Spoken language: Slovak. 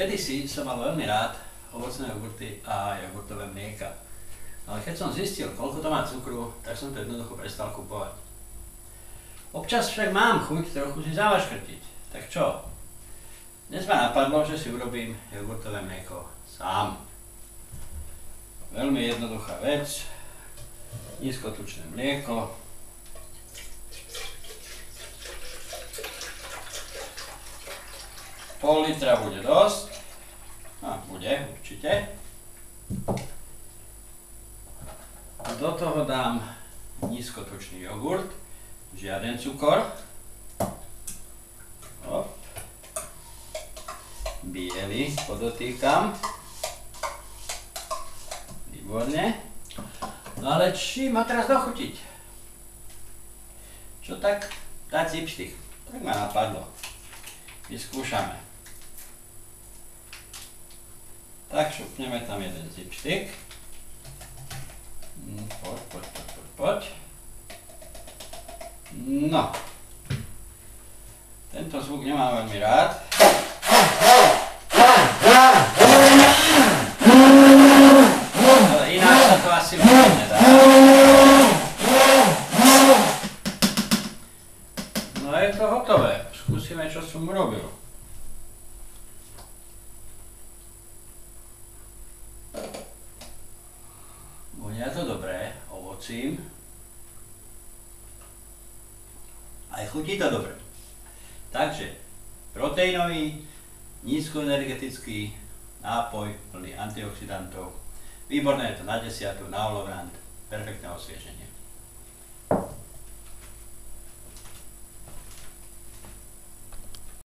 Kedysi som mal veľmi rád ovocné jogurty a jogurtové mlieka. Ale keď som zistil, koľko to má cukru, tak som to jednoducho prestal kupovať. Občas však mám chuť trochu si zavaškrtiť. Tak čo? Dnes ma napadlo, že si urobím jogurtové mlieko sám. Veľmi jednoduchá vec. Nízkotučné mlieko. Pol litra bude dosť. Bude, určite. Do toho dám nízkotučný jogurt. Žiaden cukor. Biely podotýkam. Výborne. No ale čím ma teraz dochutiť? Čo tak dať zipštych? Tak ma napadlo. Vyskúšame. Tak šupneme tam jeden zipštyk. Poď. No. Tento zvuk nemám veľmi rád. Ale ináč sa to asi vôbec nedá. No a je to hotové. Skúsime, čo som urobil. Vonia to dobré, ovocím. Aj chutí to dobre. Takže, proteínový, nízkoenergetický nápoj plný antioxidantov. Výborné je to na desiatu, na olovrant, perfektné osvieženie.